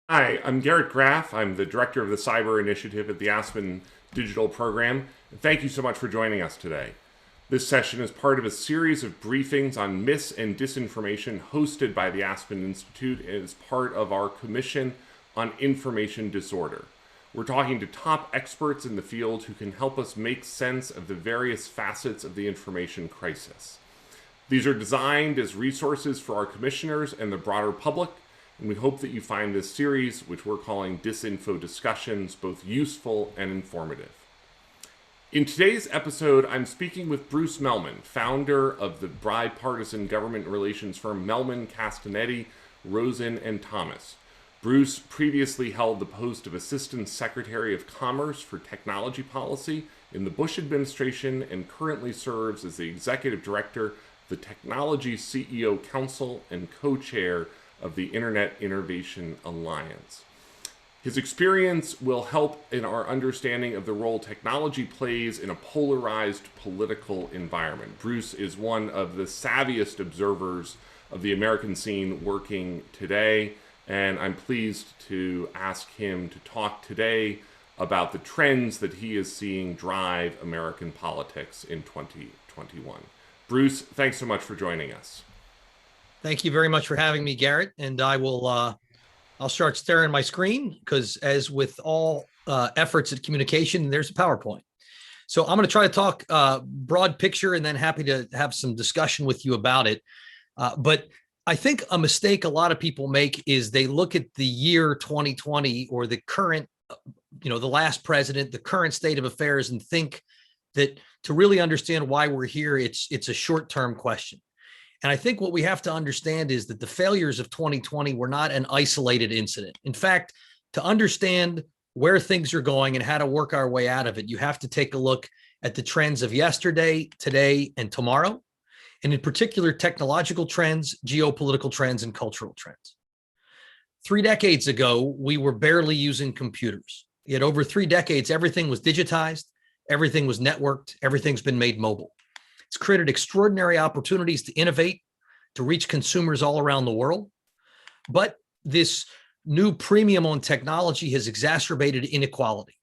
Hi, I'm Garrett Graff. I'm the director of the Cyber Initiative at the Aspen Digital program. Thank you so much for joining us today. This session is part of a series of briefings on mis and disinformation hosted by the Aspen Institute and is part of our Commission on Information Disorder. We're talking to top experts in the field who can help us make sense of the various facets of the information crisis. These are designed as resources for our commissioners and the broader public, and we hope that you find this series, which we're calling Disinfo Discussions, both useful and informative. In today's episode, I'm speaking with Bruce Mehlman, founder of the bipartisan government relations firm Mehlman Castagnetti Rosen Thomas. Bruce previously held the post of Assistant Secretary of Commerce for Technology Policy in the Bush administration and currently serves as the Executive Director of the Technology CEO Council and co-chair of the Internet Innovation Alliance. His experience will help in our understanding of the role technology plays in a polarized political environment. Bruce is one of the savviest observers of the American scene working today, and I'm pleased to ask him to talk today about the trends that he is seeing drive American politics in 2021. Bruce, thanks so much for joining us. Thank you very much for having me, Garrett. And I'll start staring at my screen because, as with all efforts at communication, there's a PowerPoint. So I'm going to try to talk broad picture and then happy to have some discussion with you about it. But I think a mistake a lot of people make is they look at the year 2020 or the current, the last president, the current state of affairs, and think that to really understand why we're here, it's a short-term question. And I think what we have to understand is that the failures of 2020 were not an isolated incident. In fact, to understand where things are going and how to work our way out of it, you have to take a look at the trends of yesterday, today, and tomorrow, and in particular, technological trends, geopolitical trends, and cultural trends. 3 decades ago, we were barely using computers. Yet over 3 decades, everything was digitized, everything was networked, everything's been made mobile. It's created extraordinary opportunities to innovate, to reach consumers all around the world. But this new premium on technology has exacerbated inequality.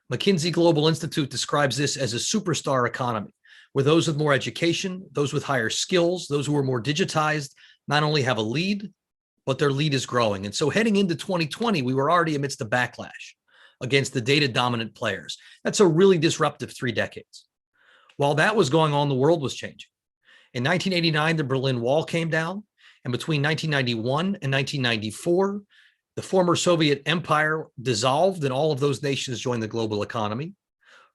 McKinsey Global Institute describes this as a superstar economy, where those with more education, those with higher skills, those who are more digitized, not only have a lead, but their lead is growing. And so heading into 2020, we were already amidst a backlash against the data dominant players. That's a really disruptive 3 decades. While that was going on, the world was changing. In 1989, the Berlin Wall came down, and between 1991 and 1994, the former Soviet Empire dissolved, and all of those nations joined the global economy.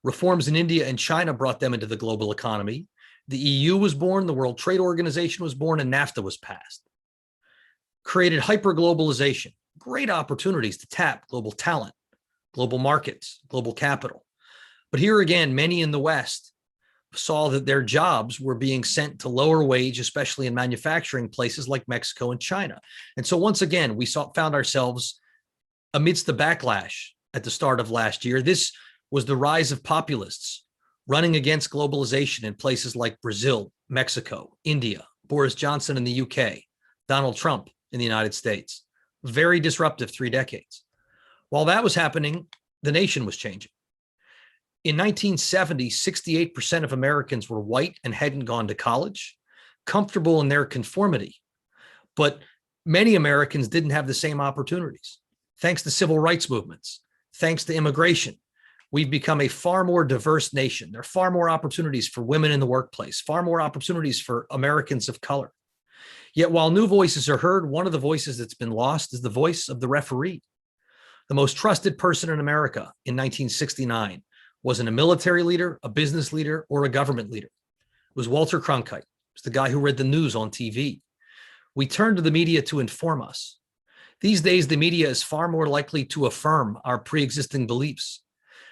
Reforms in India and China brought them into the global economy. The EU was born, the World Trade Organization was born, and NAFTA was passed. Created hyperglobalization, great opportunities to tap global talent, global markets, global capital. But here again, many in the West saw that their jobs were being sent to lower wage, especially in manufacturing places like Mexico and China. And so once again, we found ourselves amidst the backlash at the start of last year. This was the rise of populists running against globalization in places like Brazil, Mexico, India, Boris Johnson in the UK, Donald Trump in the United States. Very disruptive 3 decades. While that was happening, the nation was changing. In 1970, 68% of Americans were white and hadn't gone to college, comfortable in their conformity. But many Americans didn't have the same opportunities. Thanks to civil rights movements, thanks to immigration, we've become a far more diverse nation. There are far more opportunities for women in the workplace, far more opportunities for Americans of color. Yet while new voices are heard, one of the voices that's been lost is the voice of the referee. The most trusted person in America in 1969 wasn't a military leader, a business leader, or a government leader. It was Walter Cronkite. It was the guy who read the news on TV. We turned to the media to inform us. These days, the media is far more likely to affirm our pre-existing beliefs.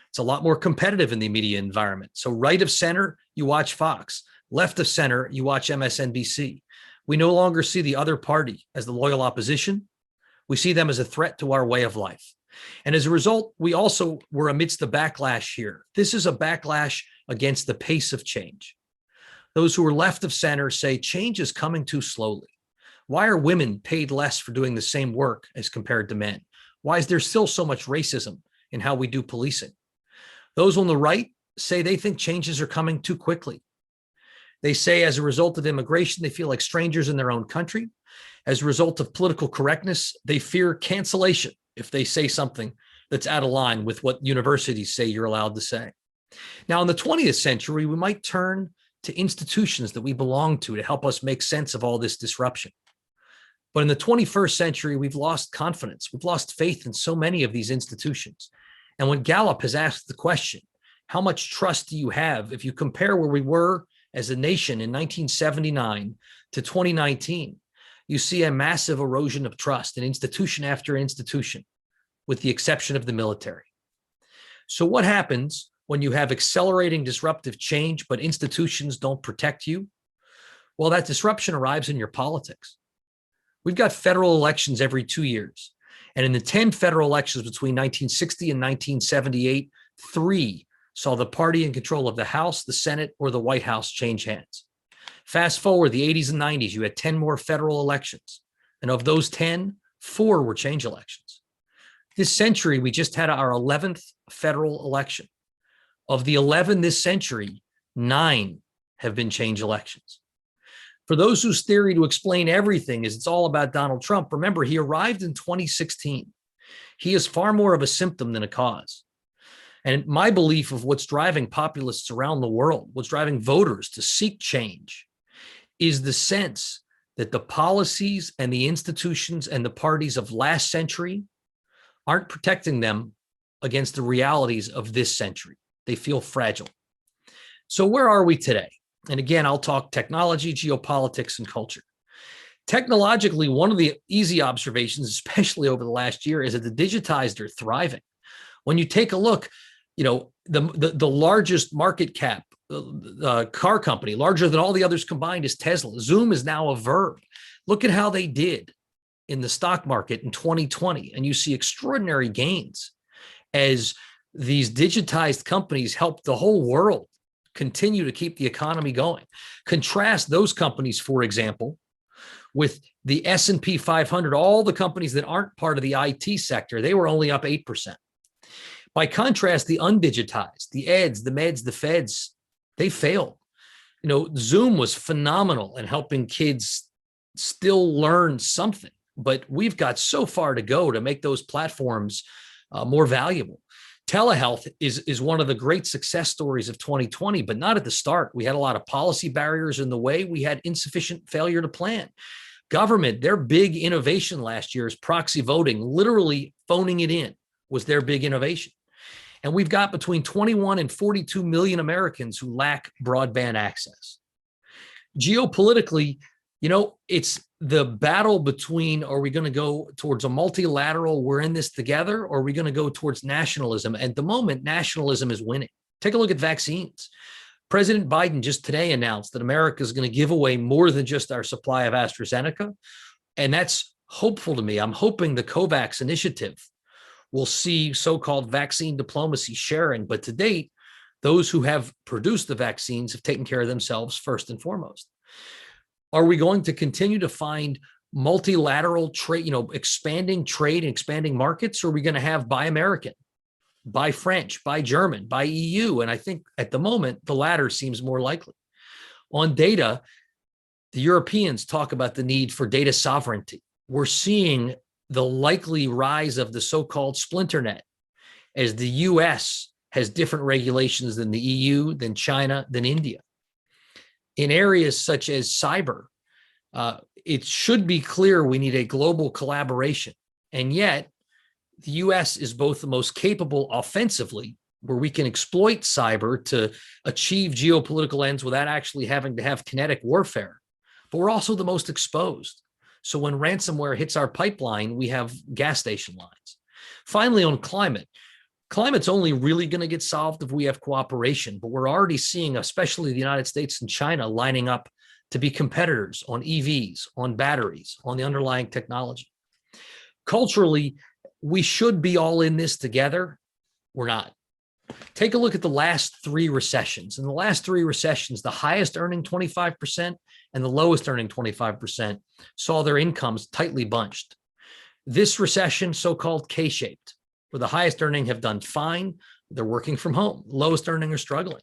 It's a lot more competitive in the media environment. So right of center, you watch Fox. Left of center, you watch MSNBC. We no longer see the other party as the loyal opposition. We see them as a threat to our way of life. And as a result, we also were amidst the backlash here. This is a backlash against the pace of change. Those who are left of center say change is coming too slowly. Why are women paid less for doing the same work as compared to men? Why is there still so much racism in how we do policing? Those on the right say they think changes are coming too quickly. They say as a result of immigration, they feel like strangers in their own country. As a result of political correctness, they fear cancellation if they say something that's out of line with what universities say you're allowed to say. Now, in the 20th century, we might turn to institutions that we belong to help us make sense of all this disruption. But in the 21st century, we've lost confidence. We've lost faith in so many of these institutions. And when Gallup has asked the question, how much trust do you have if you compare where we were as a nation in 1979 to 2019, you see a massive erosion of trust in institution after institution, with the exception of the military. So what happens when you have accelerating disruptive change, but institutions don't protect you? Well, that disruption arrives in your politics. We've got federal elections every 2 years. And in the 10 federal elections between 1960 and 1978, 3 saw the party in control of the House, the Senate, or the White House change hands. Fast forward the 80s and 90s, you had 10 more federal elections. And of those 10, 4 were change elections. This century, we just had our 11th federal election. Of the 11 this century, 9 have been change elections. For those whose theory to explain everything is it's all about Donald Trump, remember, he arrived in 2016. He is far more of a symptom than a cause. And my belief of what's driving populists around the world, what's driving voters to seek change, is the sense that the policies and the institutions and the parties of last century aren't protecting them against the realities of this century. They feel fragile. So where are we today? And again, I'll talk technology, geopolitics, and culture. Technologically, one of the easy observations, especially over the last year, is that the digitized are thriving. When you take a look, the largest market cap car company, larger than all the others combined, is Tesla. Zoom is now a verb. Look at how they did in the stock market in 2020, and you see extraordinary gains as these digitized companies help the whole world continue to keep the economy going. Contrast those companies, for example, with the S&P 500, all the companies that aren't part of the IT sector, they were only up 8%. By contrast, the undigitized, the eds, the meds, the feds, they failed. Zoom was phenomenal in helping kids still learn something, but we've got so far to go to make those platforms more valuable. Telehealth is one of the great success stories of 2020, but not at the start. We had a lot of policy barriers in the way. We had insufficient failure to plan. Government, their big innovation last year is proxy voting, literally phoning it in was their big innovation. And we've got between 21 and 42 million Americans who lack broadband access. Geopolitically, it's the battle between, are we going to go towards a multilateral, we're in this together, or are we going to go towards nationalism? At the moment, nationalism is winning. Take a look at vaccines. President Biden just today announced that America is going to give away more than just our supply of AstraZeneca. And that's hopeful to me. I'm hoping the COVAX initiative will see so-called vaccine diplomacy sharing. But to date, those who have produced the vaccines have taken care of themselves first and foremost. Are we going to continue to find multilateral trade, expanding trade and expanding markets? Or are we going to have buy American, buy French, buy German, buy EU? And I think at the moment, the latter seems more likely. On data, the Europeans talk about the need for data sovereignty. We're seeing the likely rise of the so-called splinter net as the US has different regulations than the EU, than China, than India. In areas such as cyber, it should be clear we need a global collaboration. And yet, the US is both the most capable offensively, where we can exploit cyber to achieve geopolitical ends without actually having to have kinetic warfare. But we're also the most exposed. So when ransomware hits our pipeline, we have gas station lines. Finally, on climate, climate's only really going to get solved if we have cooperation, but we're already seeing, especially the United States and China, lining up to be competitors on EVs, on batteries, on the underlying technology. Culturally, we should be all in this together. We're not. Take a look at the last 3 recessions. In the last 3 recessions, the highest earning 25% and the lowest earning 25% saw their incomes tightly bunched. This recession, so-called K-shaped, where the highest earning have done fine, they're working from home. Lowest earning are struggling.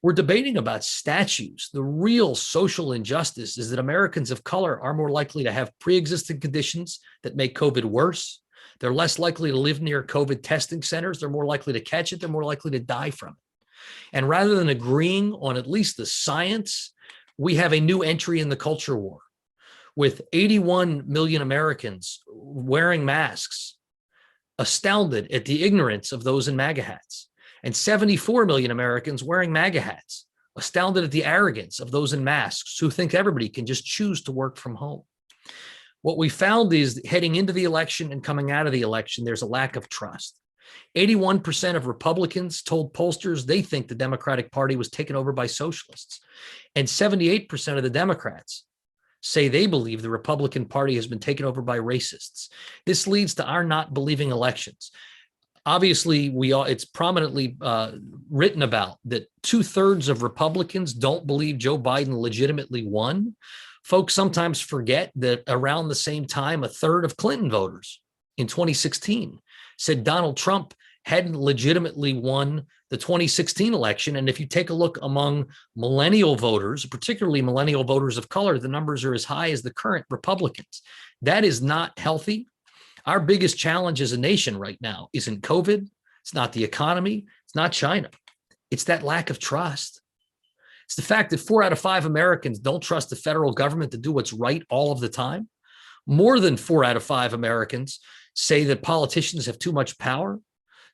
We're debating about statues. The real social injustice is that Americans of color are more likely to have pre-existing conditions that make COVID worse. They're less likely to live near COVID testing centers. They're more likely to catch it. They're more likely to die from it. And rather than agreeing on at least the science, we have a new entry in the culture war with 81 million Americans wearing masks, astounded at the ignorance of those in MAGA hats, and 74 million Americans wearing MAGA hats, astounded at the arrogance of those in masks who think everybody can just choose to work from home. What we found is heading into the election and coming out of the election, there's a lack of trust. 81% of Republicans told pollsters they think the Democratic Party was taken over by socialists, and 78% of the Democrats say they believe the Republican Party has been taken over by racists. This leads to our not believing elections. Obviously, it's prominently written about that 2/3 of Republicans don't believe Joe Biden legitimately won. Folks sometimes forget that around the same time, 1/3 of Clinton voters in 2016 said Donald Trump hadn't legitimately won the 2016 election. And if you take a look among millennial voters, particularly millennial voters of color, the numbers are as high as the current Republicans. That is not healthy. Our biggest challenge as a nation right now isn't COVID. It's not the economy. It's not China. It's that lack of trust. It's the fact that 4 out of 5 Americans don't trust the federal government to do what's right all of the time. More than 4 out of 5 Americans say that politicians have too much power.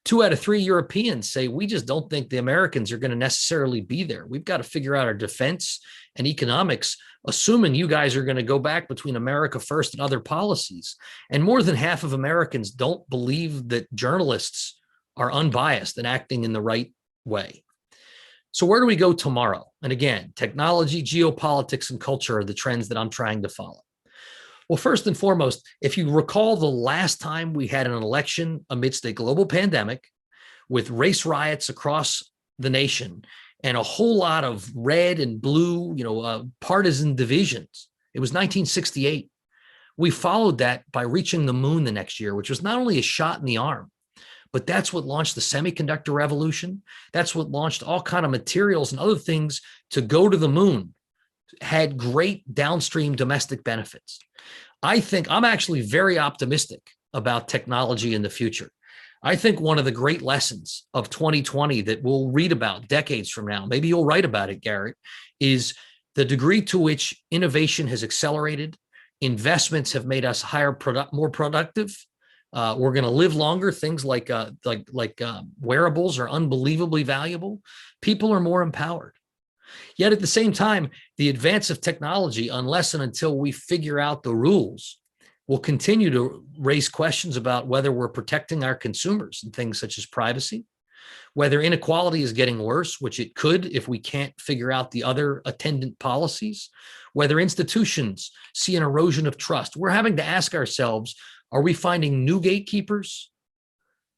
2 out of 3 Europeans say we just don't think the Americans are going to necessarily be there. We've got to figure out our defense and economics, assuming you guys are going to go back between America first and other policies. And more than half of Americans don't believe that journalists are unbiased and acting in the right way. So where do we go tomorrow? And again, technology, geopolitics, and culture are the trends that I'm trying to follow. Well, first and foremost, if you recall the last time we had an election amidst a global pandemic with race riots across the nation and a whole lot of red and blue, partisan divisions, it was 1968. We followed that by reaching the moon the next year, which was not only a shot in the arm, but that's what launched the semiconductor revolution. That's what launched all kinds of materials and other things to go to the moon, had great downstream domestic benefits. I think I'm actually very optimistic about technology in the future. I think one of the great lessons of 2020 that we'll read about decades from now, maybe you'll write about it, Garrett, is the degree to which innovation has accelerated, investments have made us more productive. We're going to live longer. Things like wearables are unbelievably valuable. People are more empowered. Yet at the same time, the advance of technology, unless and until we figure out the rules, will continue to raise questions about whether we're protecting our consumers and things such as privacy, whether inequality is getting worse, which it could if we can't figure out the other attendant policies, whether institutions see an erosion of trust. We're having to ask ourselves, are we finding new gatekeepers,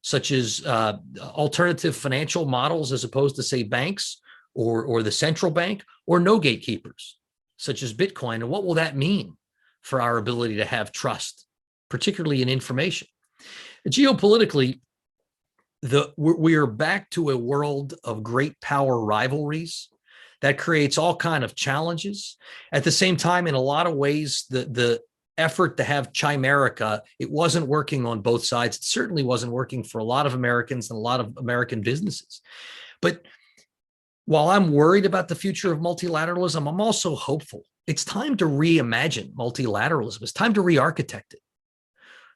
such as alternative financial models as opposed to, say, banks or the central bank, or no gatekeepers, such as Bitcoin? And what will that mean for our ability to have trust, particularly in information? Geopolitically, we are back to a world of great power rivalries that creates all kinds of challenges. At the same time, in a lot of ways, the effort to have Chimerica, it wasn't working on both sides. It certainly wasn't working for a lot of Americans and a lot of American businesses. But while I'm worried about the future of multilateralism, I'm also hopeful. It's time to reimagine multilateralism. It's time to re-architect it.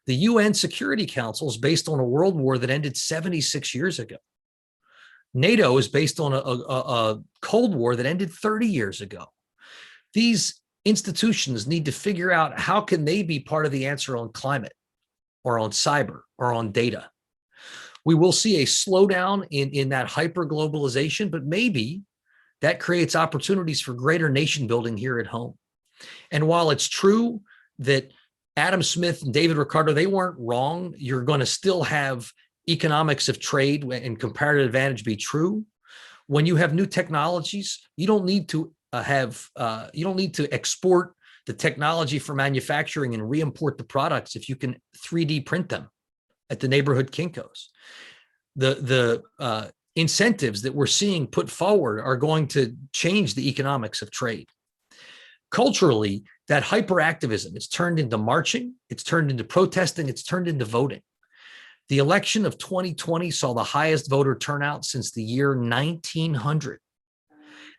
The UN Security Council is based on a world war that ended 76 years ago. NATO is based on a Cold War that ended 30 years ago. These institutions need to figure out how can they be part of the answer on climate or on cyber or on data. We will see a slowdown in that hyper-globalization, but maybe that creates opportunities for greater nation building here at home. And while it's true that Adam Smith and David Ricardo, they weren't wrong, you're going to still have economics of trade and comparative advantage be true. When you have new technologies, you don't need to export the technology for manufacturing and re-import the products if you can 3D print them at the neighborhood Kinkos. The incentives that we're seeing put forward are going to change the economics of trade. Culturally, that hyperactivism, it's turned into marching, it's turned into protesting, it's turned into voting. The election of 2020 saw the highest voter turnout since the year 1900.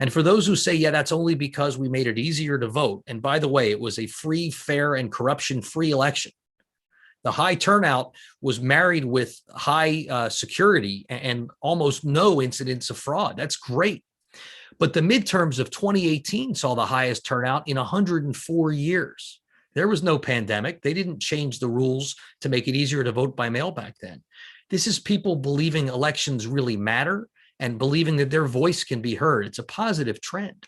And for those who say, yeah, that's only because we made it easier to vote. And by the way, it was a free, fair, and corruption-free election. The high turnout was married with high security and almost no incidents of fraud. That's great. But the midterms of 2018 saw the highest turnout in 104 years. There was no pandemic. They didn't change the rules to make it easier to vote by mail back then. This is people believing elections really matter and believing that their voice can be heard. It's a positive trend.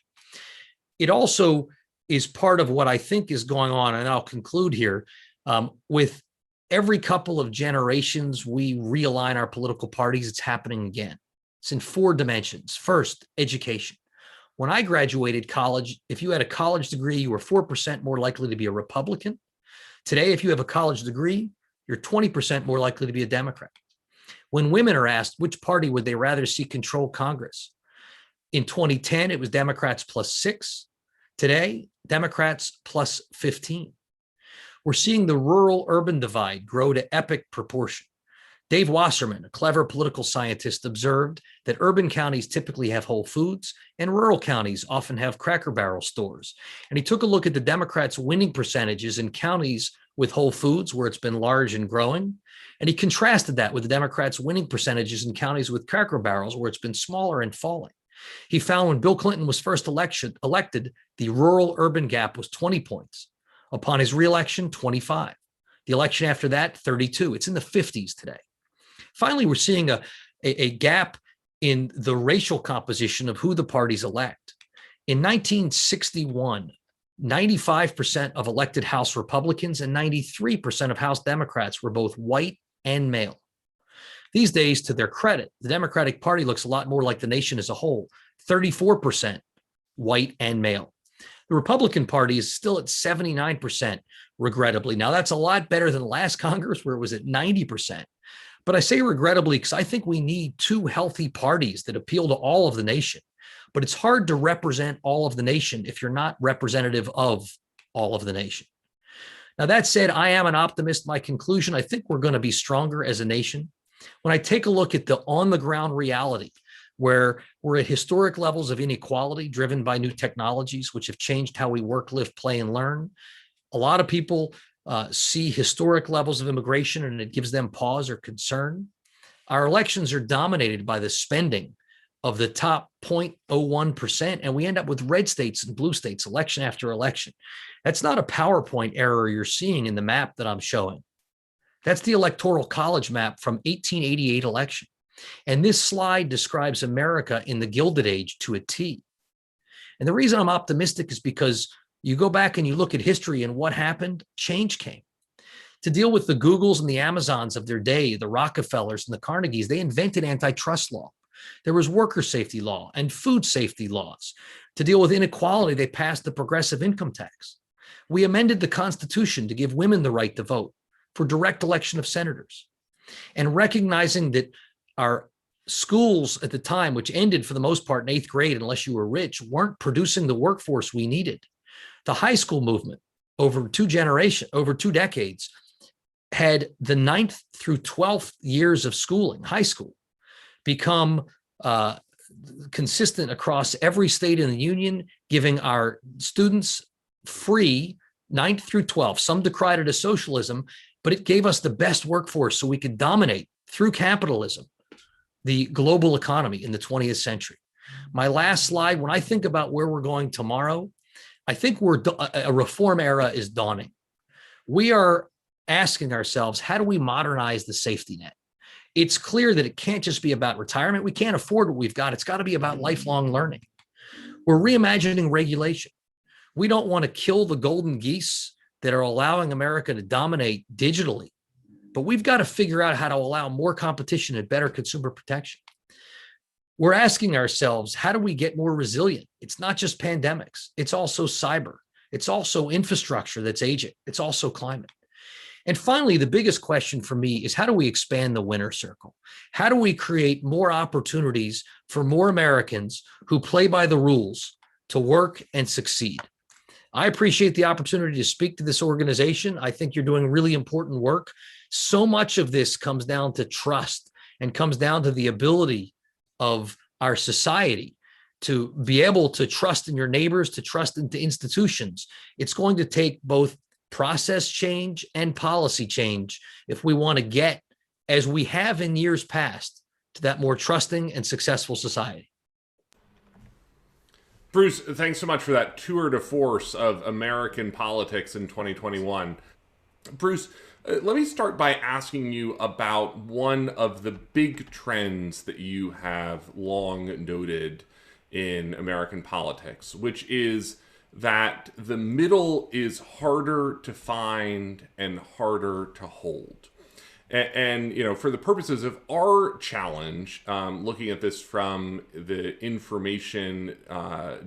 It also is part of what I think is going on, and I'll conclude here, with every couple of generations, we realign our political parties. It's happening again. It's in 4 dimensions. First, education. When I graduated college, if you had a college degree, you were 4% more likely to be a Republican. Today, if you have a college degree, you're 20% more likely to be a Democrat. When women are asked which party would they rather see control Congress, in 2010, it was Democrats +6. Today, Democrats +15. We're seeing the rural-urban divide grow to epic proportion. Dave Wasserman, a clever political scientist, observed that urban counties typically have Whole Foods and rural counties often have Cracker Barrel stores. And he took a look at the Democrats' winning percentages in counties with Whole Foods, where it's been large and growing. And he contrasted that with the Democrats' winning percentages in counties with Cracker Barrels, where it's been smaller and falling. He found when Bill Clinton was first elected, the rural-urban gap was 20 points. Upon his reelection, 25. The election after that, 32. It's in the 50s today. Finally, we're seeing a gap in the racial composition of who the parties elect. In 1961, 95% of elected House Republicans and 93% of House Democrats were both white and male. These days, to their credit, the Democratic Party looks a lot more like the nation as a whole, 34% white and male. The Republican Party is still at 79%, regrettably. Now, that's a lot better than last Congress, where it was at 90%. But I say regrettably because I think we need 2 healthy parties that appeal to all of the nation. But it's hard to represent all of the nation if you're not representative of all of the nation. Now, that said, I am an optimist. My conclusion, I think we're going to be stronger as a nation. When I take a look at the on-the-ground reality, where we're at historic levels of inequality driven by new technologies, which have changed how we work, live, play, and learn. A lot of people see historic levels of immigration and it gives them pause or concern. Our elections are dominated by the spending of the top 0.01%, and we end up with red states and blue states election after election. That's not a PowerPoint error you're seeing in the map that I'm showing. That's the Electoral College map from 1888 election. And this slide describes America in the Gilded Age to a T. And the reason I'm optimistic is because you go back and you look at history and what happened, change came. To deal with the Googles and the Amazons of their day, the Rockefellers and the Carnegies, they invented antitrust law. There was worker safety law and food safety laws. To deal with inequality, they passed the progressive income tax. We amended the Constitution to give women the right to vote for direct election of senators. And recognizing that our schools at the time, which ended for the most part in 8th grade, unless you were rich, weren't producing the workforce we needed. The high school movement over 2 decades, had the 9th through 12th years of schooling, high school, become consistent across every state in the union, giving our students free 9th through 12th. Some decried it as socialism, but it gave us the best workforce so we could dominate through capitalism the global economy in the 20th century. My last slide, when I think about where we're going tomorrow, I think a reform era is dawning. We are asking ourselves, how do we modernize the safety net? It's clear that it can't just be about retirement. We can't afford what we've got. It's got to be about lifelong learning. We're reimagining regulation. We don't want to kill the golden geese that are allowing America to dominate digitally, but we've got to figure out how to allow more competition and better consumer protection. We're asking ourselves, how do we get more resilient? It's not just pandemics. It's also cyber. It's also infrastructure that's aging. It's also climate. And finally, the biggest question for me is, how do we expand the winner circle? How do we create more opportunities for more Americans who play by the rules to work and succeed? I appreciate the opportunity to speak to this organization. I think you're doing really important work. So much of this comes down to trust and comes down to the ability of our society to be able to trust in your neighbors, to trust into institutions. It's going to take both process change and policy change if we want to get, as we have in years past, to that more trusting and successful society. Bruce, thanks so much for that tour de force of American politics in 2021. Bruce, let me start by asking you about one of the big trends that you have long noted in American politics, which is that the middle is harder to find and harder to hold. And you know, for the purposes of our challenge, looking at this from the information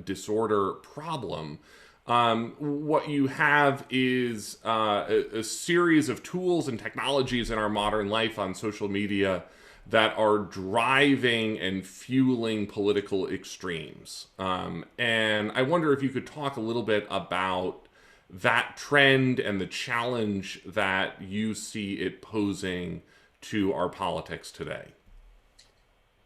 disorder problem, what you have is a series of tools and technologies in our modern life on social media that are driving and fueling political extremes. And I wonder if you could talk a little bit about that trend and the challenge that you see it posing to our politics today.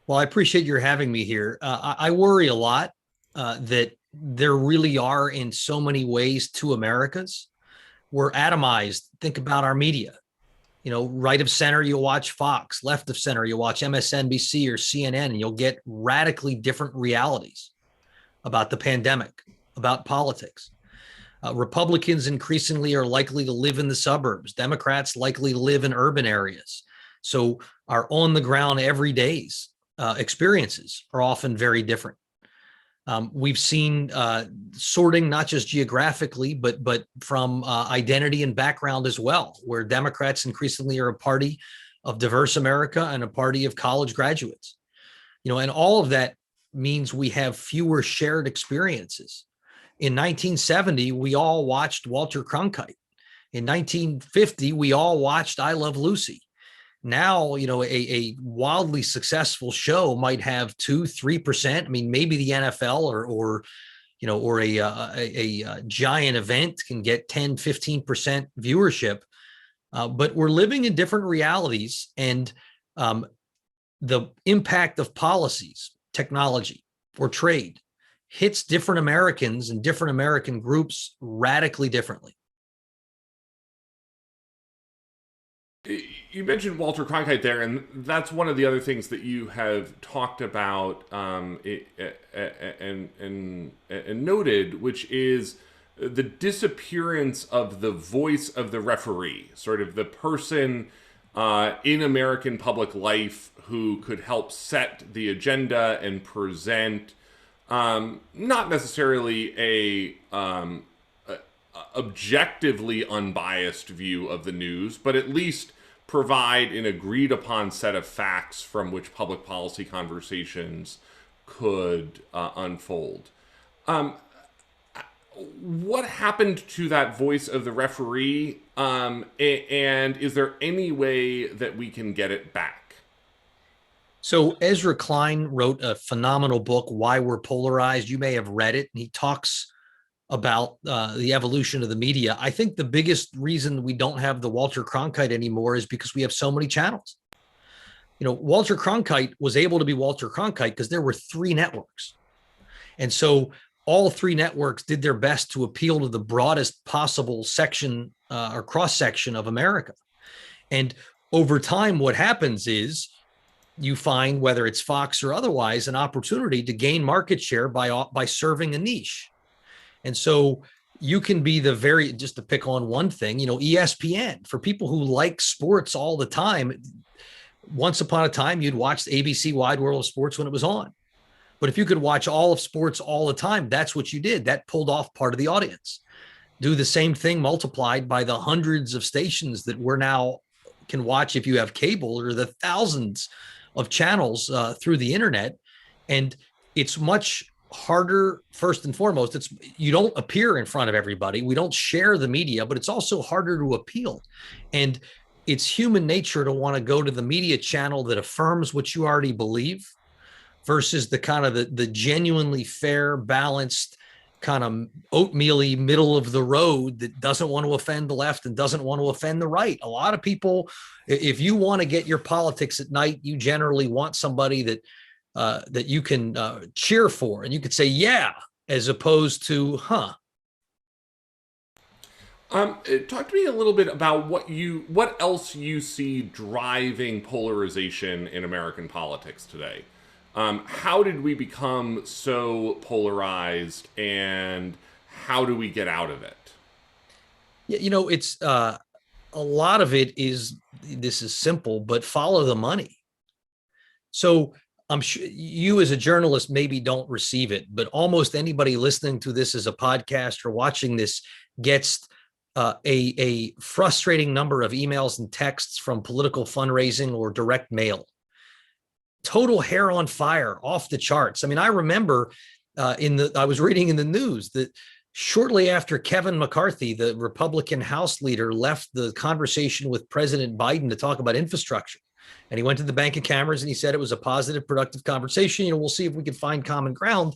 Well, I appreciate your having me here. I worry a lot that there really are, in so many ways, two Americas. We're atomized. Think about our media. You know, right of center, you'll watch Fox. Left of center, you'll watch MSNBC or CNN, and you'll get radically different realities about the pandemic, about politics. Republicans increasingly are likely to live in the suburbs. Democrats likely to live in urban areas. So our on-the-ground everyday's experiences are often very different. We've seen sorting not just geographically, but from identity and background as well, where Democrats increasingly are a party of diverse America and a party of college graduates. You know, and all of that means we have fewer shared experiences. In 1970, we all watched Walter Cronkite. In 1950, we all watched I Love Lucy. Now, you know, a wildly successful show might have 2-3%. I mean, maybe the NFL or you know, or a giant event can get 10-15% viewership. But we're living in different realities, and the impact of policies, technology, or trade hits different Americans and different American groups radically differently. You mentioned Walter Cronkite there, and that's one of the other things that you have talked about and noted, which is the disappearance of the voice of the referee, sort of the person in American public life who could help set the agenda and present not necessarily a objectively unbiased view of the news, but at least provide an agreed upon set of facts from which public policy conversations could unfold. What happened to that voice of the referee? And is there any way that we can get it back? So Ezra Klein wrote a phenomenal book, Why We're Polarized. You may have read it, and he talks about the evolution of the media. I think the biggest reason we don't have the Walter Cronkite anymore is because we have so many channels. You know, Walter Cronkite was able to be Walter Cronkite because there were 3 networks. And so all 3 networks did their best to appeal to the broadest possible section or cross-section of America. And over time, what happens is you find, whether it's Fox or otherwise, an opportunity to gain market share by serving a niche. And so you can be just to pick on one thing, you know, ESPN, for people who like sports all the time. Once upon a time, you'd watch the ABC Wide World of Sports when it was on. But if you could watch all of sports all the time, that's what you did. That pulled off part of the audience. Do the same thing multiplied by the hundreds of stations that we're now can watch if you have cable, or the thousands of channels through the internet. And it's much harder. First and foremost, it's you don't appear in front of everybody. We don't share the media, but it's also harder to appeal. And it's human nature to want to go to the media channel that affirms what you already believe versus the kind of the genuinely fair, balanced, kind of oatmeal-y middle of the road that doesn't want to offend the left and doesn't want to offend the right. A lot of people, if you want to get your politics at night, you generally want somebody that that you can cheer for and you could say, yeah, as opposed to, huh. Talk to me a little bit about what else you see driving polarization in American politics today. How did we become so polarized, and how do we get out of it? Yeah, it's a lot of it is, this is simple, but follow the money. So I'm sure you as a journalist maybe don't receive it, but almost anybody listening to this as a podcast or watching this gets a frustrating number of emails and texts from political fundraising or direct mail. Total hair on fire, off the charts. I mean, I remember I was reading in the news that shortly after Kevin McCarthy, the Republican House leader, left the conversation with President Biden to talk about infrastructure, and he went to the bank of cameras and he said it was a positive, productive conversation. We'll see if we can find common ground.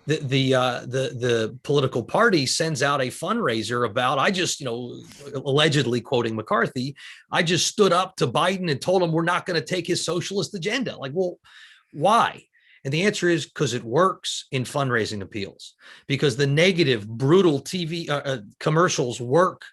The political party sends out a fundraiser about, I just, allegedly quoting McCarthy, I just stood up to Biden and told him we're not going to take his socialist agenda. Like, well, why? And the answer is because it works in fundraising appeals, because the negative, brutal TV commercials work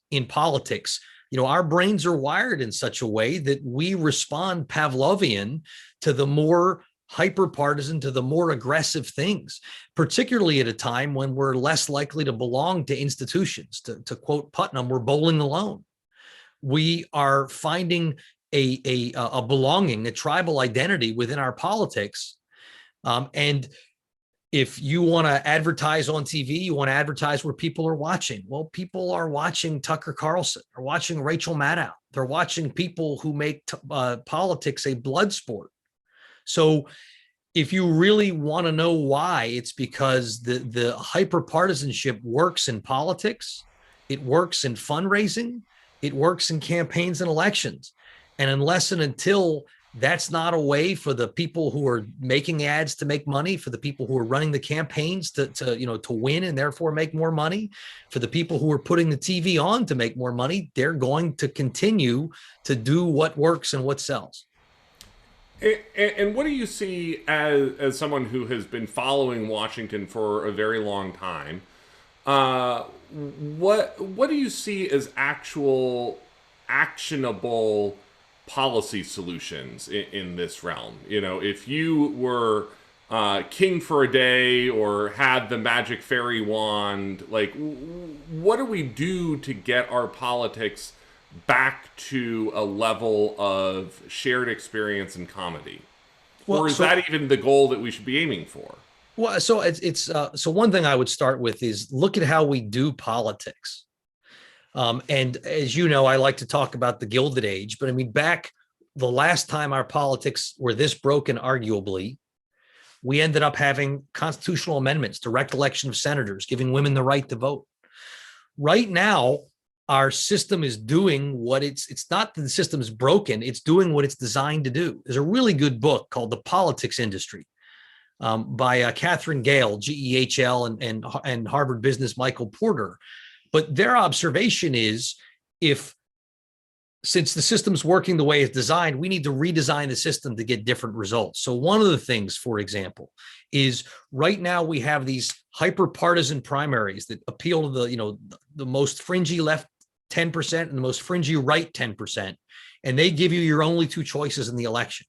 in politics. Our brains are wired in such a way that we respond Pavlovian to the more hyper-partisan, to the more aggressive things, particularly at a time when we're less likely to belong to institutions. To quote Putnam, we're bowling alone. We are finding a belonging, a tribal identity within our politics. And if you want to advertise on TV, you want to advertise where people are watching. Well, people are watching Tucker Carlson, or watching Rachel Maddow. They're watching people who make politics a blood sport. So if you really want to know why, it's because the hyper-partisanship works in politics, it works in fundraising, it works in campaigns and elections. And unless and until that's not a way for the people who are making ads to make money, for the people who are running the campaigns to win and therefore make more money, for the people who are putting the TV on to make more money, they're going to continue to do what works and what sells. And what do you see as someone who has been following Washington for a very long time? What do you see as actual actionable policy solutions in this realm? If you were king for a day or had the magic fairy wand, like, what do we do to get our politics back to a level of shared experience and comedy? Or is that even the goal that we should be aiming for? Well, so so one thing I would start with is look at how we do politics. And as you know, I like to talk about the Gilded Age, but I mean, back the last time our politics were this broken, arguably, we ended up having constitutional amendments, direct election of senators, giving women the right to vote. Right now, our system is doing what it's not that the system is broken, it's doing what it's designed to do. There's a really good book called The Politics Industry by Catherine Gale, GEHL, and Harvard Business Michael Porter. But their observation is, since the system's working the way it's designed, we need to redesign the system to get different results. So one of the things, for example, is right now we have these hyper-partisan primaries that appeal to the most fringy left 10% and the most fringy right 10%, and they give you your only two choices in the election.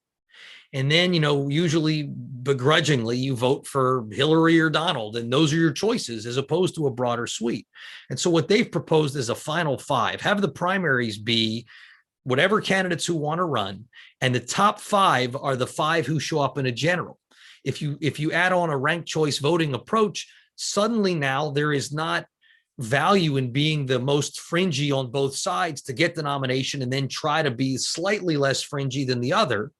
And then, usually begrudgingly, you vote for Hillary or Donald, and those are your choices as opposed to a broader suite. And so what they've proposed is a final five. Have the primaries be whatever candidates who want to run, and the top five are the five who show up in a general. If you add on a ranked choice voting approach, suddenly now there is not value in being the most fringy on both sides to get the nomination and then try to be slightly less fringy than the other.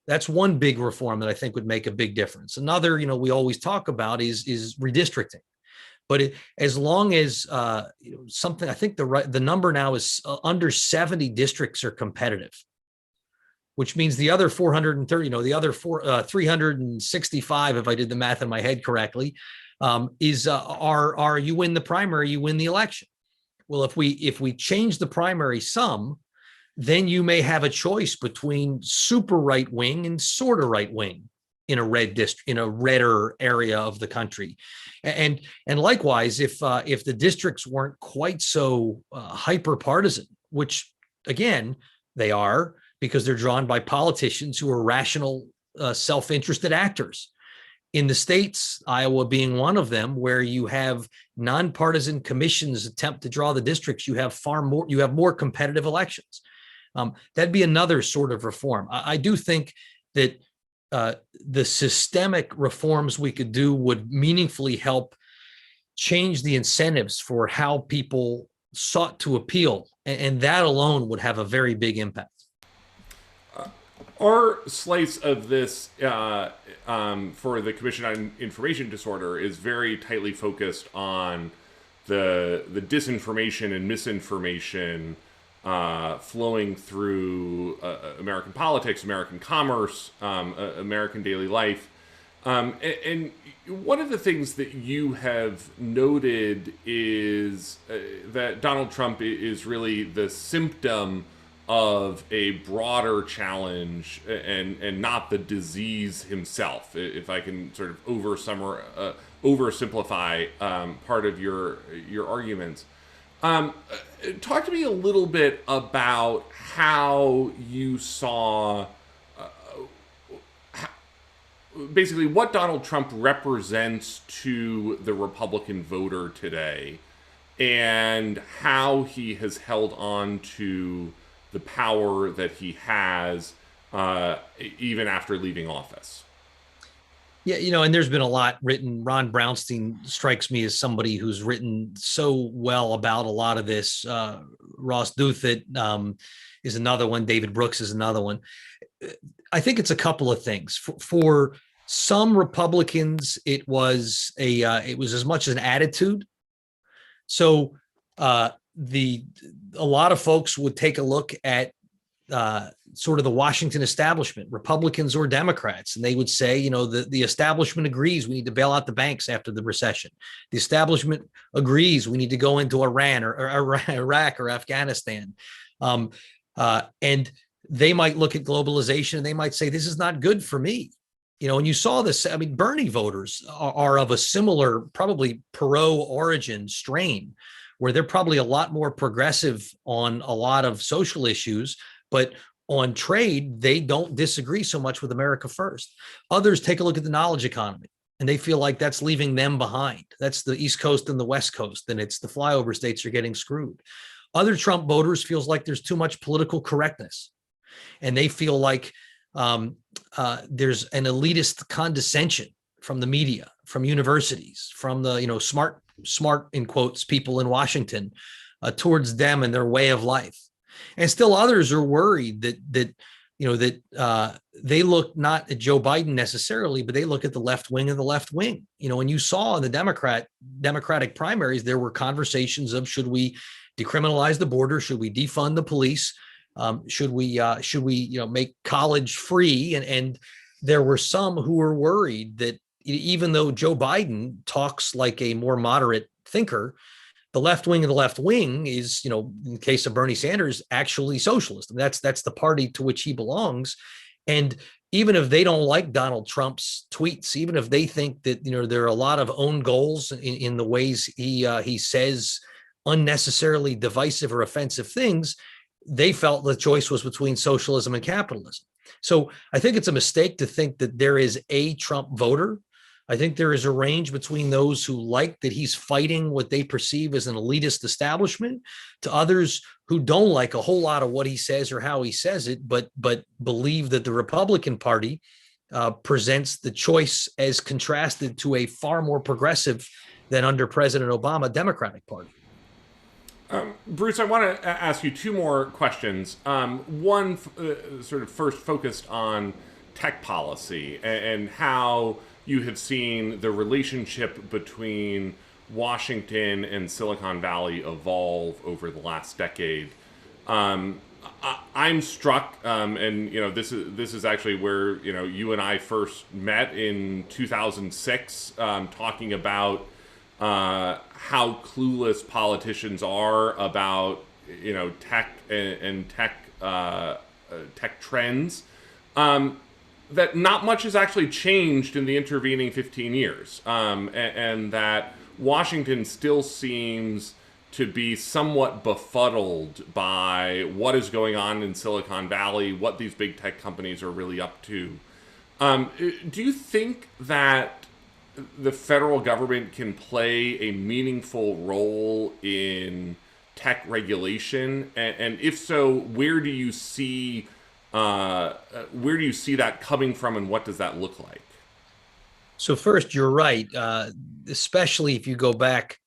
That's one big reform that I think would make a big difference. Another, we always talk about is redistricting. But as long as something, I think the number now is under 70 districts are competitive, which means the other 430, the other 365, if I did the math in my head correctly, are you win the primary, you win the election. Well, if we change the primary sum, then you may have a choice between super right wing and sort of right wing in a red district, in a redder area of the country. And likewise, if the districts weren't quite so hyper partisan, which again they are, because they're drawn by politicians who are rational, self-interested actors. In the states, Iowa being one of them, where you have nonpartisan commissions attempt to draw the districts, you have more competitive elections. That'd be another sort of reform. I do think that the systemic reforms we could do would meaningfully help change the incentives for how people sought to appeal, and that alone would have a very big impact. Our slice of this for the Commission on Information Disorder is very tightly focused on the disinformation and misinformation flowing through American politics, American commerce, American daily life. And one of the things that you have noted is that Donald Trump is really the symptom of a broader challenge and not the disease himself, if I can sort of oversimplify part of your arguments. Talk to me a little bit about how you saw basically what Donald Trump represents to the Republican voter today and how he has held on to the power that he has even after leaving office. Yeah, and there's been a lot written. Ron Brownstein strikes me as somebody who's written so well about a lot of this. Ross Douthat is another one. David Brooks is another one. I think it's a couple of things. For some Republicans, it was as much as an attitude. So a lot of folks would take a look at sort of the Washington establishment, Republicans or Democrats, and they would say, the establishment agrees we need to bail out the banks after the recession. The establishment agrees we need to go into Iran or Iraq or Afghanistan. And they might look at globalization and they might say, this is not good for me. And you saw this. I mean, Bernie voters are of a similar, probably Perot origin strain, where they're probably a lot more progressive on a lot of social issues, but on trade, they don't disagree so much with America First. Others take a look at the knowledge economy and they feel like that's leaving them behind. That's the East Coast and the West Coast, and it's the flyover states are getting screwed. Other Trump voters feels like there's too much political correctness, and they feel like there's an elitist condescension from the media, from universities, from the smart in quotes people in Washington towards them and their way of life. And still others are worried that they look not at Joe Biden necessarily, but they look at the left wing of the left wing. And you saw in the Democratic primaries, there were conversations of, should we decriminalize the border? Should we defund the police? Should we make college free? And there were some who were worried that even though Joe Biden talks like a more moderate thinker, the left wing of the left wing is, in the case of Bernie Sanders, actually socialist. And that's the party to which he belongs. And even if they don't like Donald Trump's tweets, even if they think that, there are a lot of own goals in the ways he says unnecessarily divisive or offensive things, they felt the choice was between socialism and capitalism. So I think it's a mistake to think that there is a Trump voter. I think there is a range between those who like that he's fighting what they perceive as an elitist establishment, to others who don't like a whole lot of what he says or how he says it, but believe that the Republican Party presents the choice as contrasted to a far more progressive than under President Obama Democratic Party. Bruce, I want to ask you two more questions. One sort of first focused on tech policy and how you have seen the relationship between Washington and Silicon Valley evolve over the last decade. I'm struck, and this is actually where you and I first met in 2006, talking about how clueless politicians are about tech and tech trends. That not much has actually changed in the intervening 15 years, and that Washington still seems to be somewhat befuddled by what is going on in Silicon Valley, what these big tech companies are really up to. Do you think that the federal government can play a meaningful role in tech regulation? And if so, where do you see that coming from, and what does that look like? So first, you're right. Especially if you go back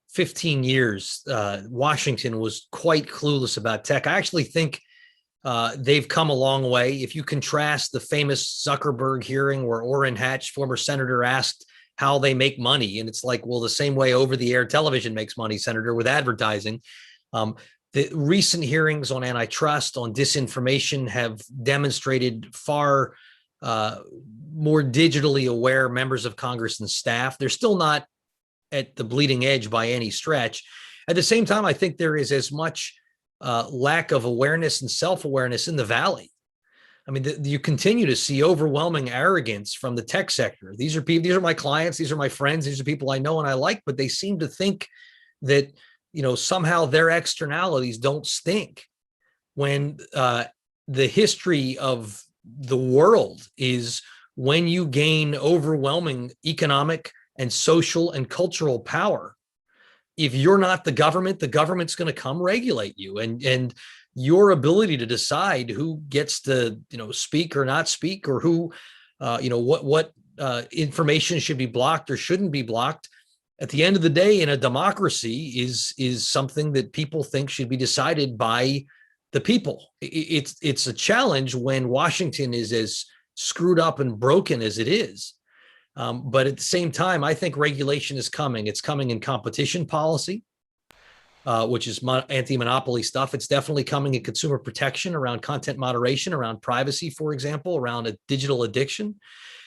15 years, Washington was quite clueless about tech. I actually think they've come a long way. If you contrast the famous Zuckerberg hearing where Orrin Hatch, former senator, asked how they make money, and it's like, well, the same way over-the-air television makes money, Senator, with advertising. The recent hearings on antitrust, on disinformation, have demonstrated far more digitally aware members of Congress and staff. They're still not at the bleeding edge by any stretch. At the same time, I think there is as much lack of awareness and self-awareness in the Valley. I mean, you continue to see overwhelming arrogance from the tech sector. These are people, these are my clients, these are my friends, these are people I know and I like, but they seem to think that, somehow their externalities don't stink, when the history of the world is when you gain overwhelming economic and social and cultural power. If you're not the government's going to come regulate you, and your ability to decide who gets to, speak or not speak, or who, what information should be blocked or shouldn't be blocked. At the end of the day, in a democracy, is something that people think should be decided by the people. It's a challenge when Washington is as screwed up and broken as it is. But at the same time, I think regulation is coming. It's coming in competition policy, which is anti-monopoly stuff. It's definitely coming in consumer protection around content moderation, around privacy, for example, around a digital addiction.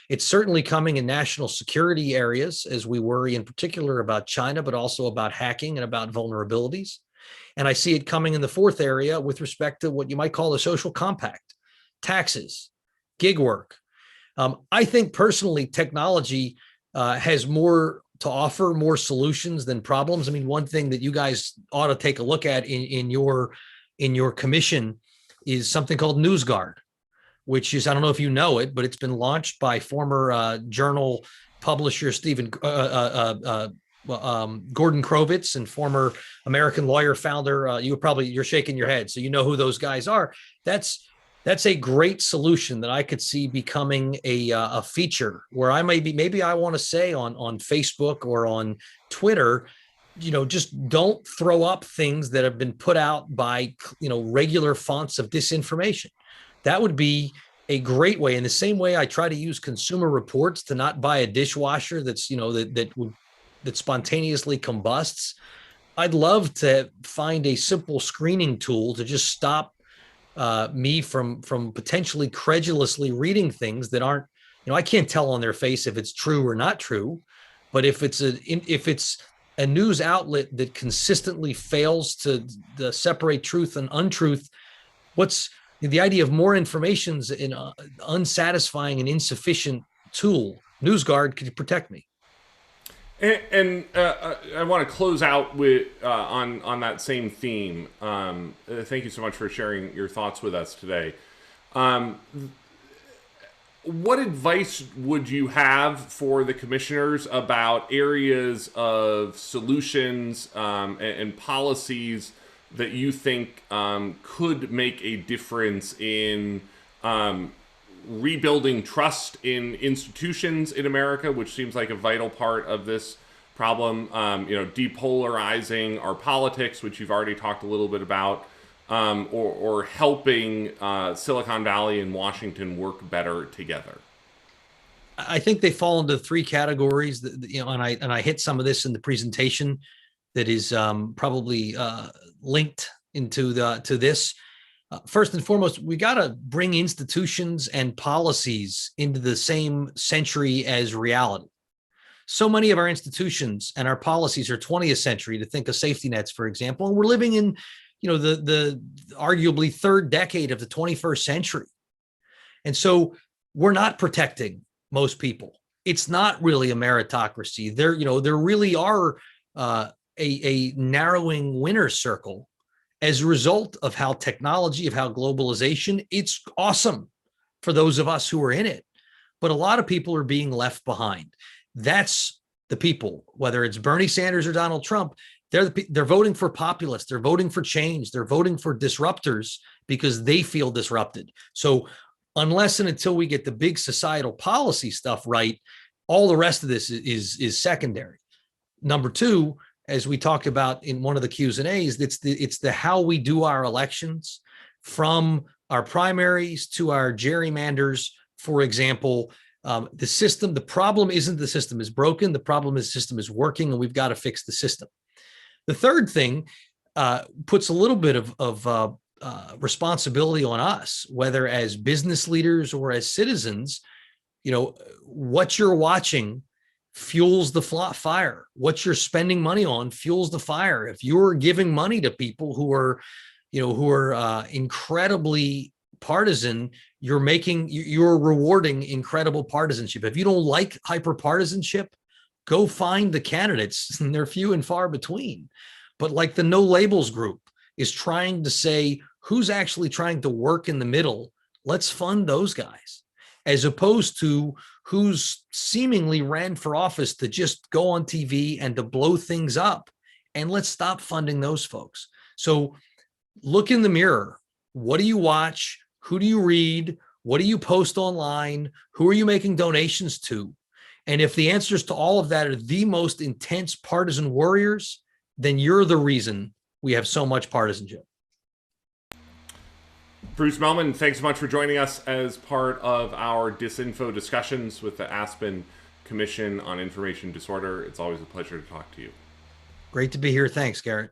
It's certainly coming in national security areas, as we worry in particular about China, but also about hacking and about vulnerabilities. And I see it coming in the fourth area with respect to what you might call the social compact, taxes, gig work. I think personally, technology has more to offer, more solutions than problems. I mean, one thing that you guys ought to take a look at in your commission is something called NewsGuard, which is, I don't know if you know it, but it's been launched by former journal publisher Gordon Krovitz and former American Lawyer founder. You're shaking your head, so you know who those guys are. That's a great solution that I could see becoming a feature where I maybe I want to say on Facebook or on Twitter, just don't throw up things that have been put out by, regular fonts of disinformation. That would be a great way. In the same way I try to use Consumer Reports to not buy a dishwasher that's, that spontaneously combusts. I'd love to find a simple screening tool to just stop me from potentially credulously reading things that aren't, I can't tell on their face if it's true or not true. But if it's a news outlet that consistently fails to separate truth and untruth, what's the idea of more information is an unsatisfying and insufficient tool? NewsGuard could protect me. And I want to close out with on that same theme. Thank you so much for sharing your thoughts with us today. What advice would you have for the commissioners about areas of solutions and policies that you think could make a difference in rebuilding trust in institutions in America, which seems like a vital part of this problem, depolarizing our politics, which you've already talked a little bit about, or helping Silicon Valley and Washington work better together? I think they fall into three categories. And I hit some of this in the presentation that is probably linked into this. First and foremost, we got to bring institutions and policies into the same century as reality. So many of our institutions and our policies are 20th century. To think of safety nets, for example, and we're living in, the arguably third decade of the 21st century, and so we're not protecting most people. It's not really a meritocracy. There really are a narrowing winner's circle as a result of how technology, of how globalization. It's awesome for those of us who are in it, but a lot of people are being left behind. That's the people, whether it's Bernie Sanders or Donald Trump. They're voting for populists. They're voting for change. They're voting for disruptors because they feel disrupted. So unless and until we get the big societal policy stuff right, all the rest of this is secondary. Number two, as we talked about in one of the Q's and A's, it's the how we do our elections, from our primaries to our gerrymanders. For example, the system, the problem isn't the system is broken. The problem is the system is working, and we've got to fix the system. The third thing puts a little bit of responsibility on us, whether as business leaders or as citizens. What you're watching fuels the fire. What you're spending money on fuels the fire. If you're giving money to people who are incredibly partisan, you're rewarding incredible partisanship. If you don't like hyper partisanship, go find the candidates, and they're few and far between. But like the No Labels group is trying to say, who's actually trying to work in the middle? Let's fund those guys, as opposed to who's seemingly ran for office to just go on TV and to blow things up. And let's stop funding those folks. So look in the mirror. What do you watch? Who do you read? What do you post online? Who are you making donations to? And if the answers to all of that are the most intense partisan warriors, then you're the reason we have so much partisanship. Bruce Mehlman, thanks so much for joining us as part of our Disinfo Discussions with the Aspen Commission on Information Disorder. It's always a pleasure to talk to you. Great to be here. Thanks, Garrett.